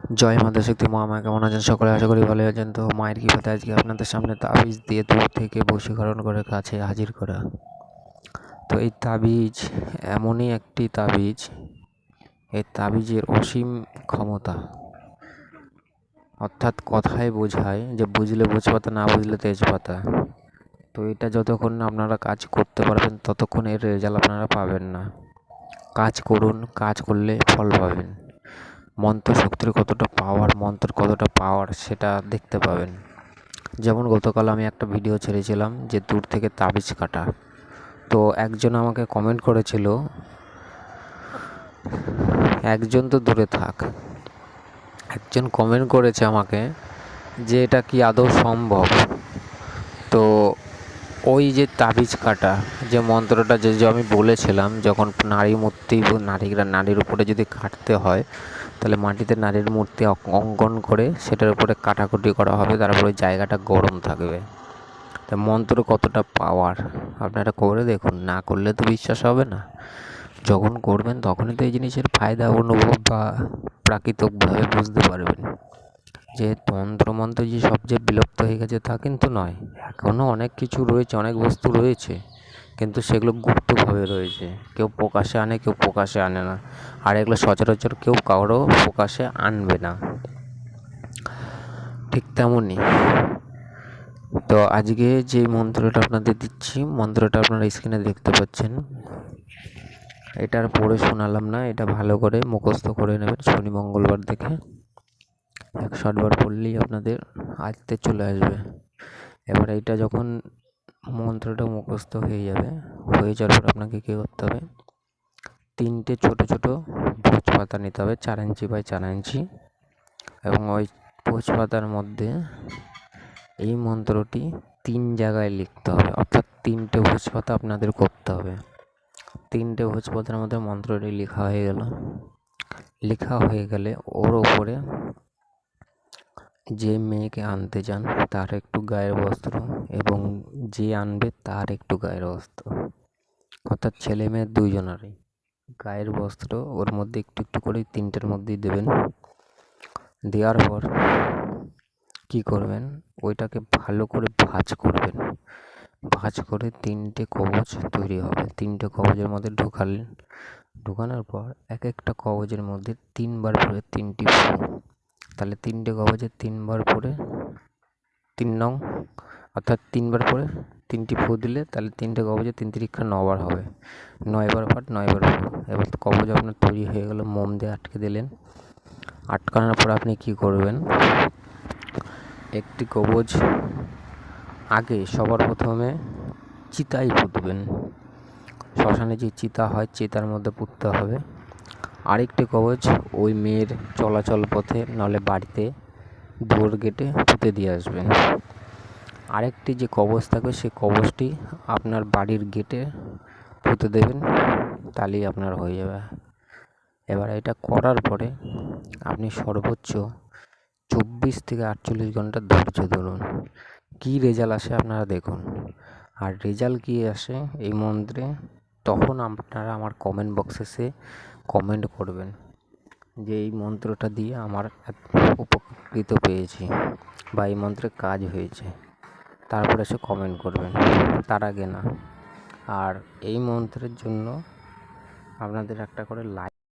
জয় মাতা শক্তি মা কেমন আছেন সকলে? আশা করি ভালো আছেন। তো মায়ের কৃপাতে আজকে আপনাদের সামনে তাবিজ দিয়ে দূর থেকে বশীকরণ করে কাছে হাজির করা। তো এই তাবিজ এমনই একটি তাবিজ, এই তাবিজের অসীম ক্ষমতা। অর্থাৎ কথায় বোঝায় যে বুঝলে ভোজপাতা, না বুঝলে তেজপাতা। তো এটা যতক্ষণ না আপনারা কাজ করতে পারবেন ততক্ষণ এর রেজাল্ট আপনারা পাবেন না। কাজ করুন, কাজ করলে ফল পাবেন। মন্ত্র শক্তির কতটা পাওয়ার সেটা দেখতে পাবেন। যেমন গতকাল আমি একটা ভিডিও ছেড়েছিলাম যে দূর থেকে তাবিজ কাটা। তো একজন আমাকে কমেন্ট করেছিল, একজন তো দূরে থাক, একজন কমেন্ট করেছে আমাকে যে এটা কি আদৌ সম্ভব। তো ওই যে তাবিজ কাটা যে মন্ত্রটা যে আমি বলেছিলাম, যখন নারীর উপরে যদি কাটতে হয় তাহলে মাটিতে নারীর মূর্তি অঙ্কন করে সেটার উপরে কাটাকুটি করা হবে, তারপরে ওই জায়গাটা গরম থাকবে। তা মন্ত্র কতটা পাওয়ার আপনারা করে দেখুন, না করলে তো বিশ্বাস হবে না। যখন করবেন তখনই তো এই জিনিসের ফায়দা অনুভব বা প্রাকৃতিকভাবে বুঝতে পারবেন যে তন্ত্রমন্ত্র যে সবচেয়ে বিলুপ্ত হয়ে গেছে তা কিন্তু নয়। এখনও অনেক কিছু রয়েছে, অনেক বস্তু রয়েছে, কিন্তু সেগুলো গুপ্তভাবে রয়েছে। কেউ প্রকাশে আনে, কেউ প্রকাশে আনে না। আর এগুলো সচরাচর কেউ কারো প্রকাশে আনবে না। ঠিক তেমনই তো আজকে যে মন্ত্রটা আপনাদের দিচ্ছি, মন্ত্রটা আপনারা স্ক্রিনে দেখতে পাচ্ছেন। এটার পড়ে শোনালাম না, এটা ভালো করে মুখস্থ করে নেবেন শনি মঙ্গলবার দেখে। 108 বার পড়লেই আপনাদের আয়ত্তে চলে আসবে। এবার এইটা যখন মন্ত্রটা মুখস্থ হয়ে যাওয়ার পর আপনাকে কী করতে হবে, 3টে ছোট ছোট ভোজ পাতা নিতে হবে, 4 ইঞ্চি বাই 4 ইঞ্চি, এবং ওই ভোজ পাতার মধ্যে এই মন্ত্রটি 3 জায়গায় লিখতে হবে। অর্থাৎ 3টে ভোজ পাতা আপনাদের করতে হবে। 3টে ভোজ পাতার মধ্যে মন্ত্রটি লেখা হয়ে গেলে ওর ওপরে যে মেয়েকে আনতে চান তার একটু গায়ের বস্ত্র, এবং যে আনবে তার একটু গায়ের বস্ত্র, অর্থাৎ ছেলে মেয়ে দুইজনারই গায়ের বস্ত্র ওর মধ্যে একটু একটু করে 3টের মধ্যেই দেবেন। দেওয়ার পর কী করবেন, ওইটাকে ভালো করে ভাঁজ করে 3টে কবচ তৈরি হবে। 3টে কবচের মধ্যে ঢোকানোর পর এক একটা কবচের মধ্যে 3বার করে 3টি ফু, তাহলে 3টে কবচে 3বার করে 3 নং, অর্থাৎ 3বার করে 3টি ফু দিলে তাহলে 3টে কবচে 3 তিরিক্ষা 9বার হবে। 9বার পাট 9বার ফু। এবার কবচ আপনার তৈরি হয়ে গেল, মোম দিয়ে আটকে দিলেন। আটকানোর পর আপনি কী করবেন, একটি কবচ আগে সবার প্রথমে চিতায় পুঁতবেন। শ্মশানে যে চিতা হয় চিতার মধ্যে পুঁততে হবে। আরেকটি কবচ ওই মেয়ের চলাচল পথে নাহলে বাড়িতে দুয়ার গেটে পুঁতে দিয়ে আসবেন। আরেকটি যে কবচ থাকবে সেই কবচটি আপনার বাড়ির গেটে পুঁতে দেবেন, তাহলেই আপনার হয়ে যাবে। এবার এটা করার পরে আপনি সর্বোচ্চ 24 থেকে 48 ঘন্টা ধৈর্য ধরুন, কী রেজাল্ট আসে আপনারা দেখুন। আর রেজাল্ট কী আসে এই মন্ত্রে তখন আপনারা আমার কমেন্ট বক্সে এসে কমেন্ট করবেন যে এই মন্ত্রটা দিয়ে আমার উপকৃত পেয়েছি বা এই মন্ত্রের কাজ হয়েছে, তারপরে এসে কমেন্ট করবেন, তার আগে না। আর এই মন্ত্রের জন্য আপনাদের একটা করে লাইক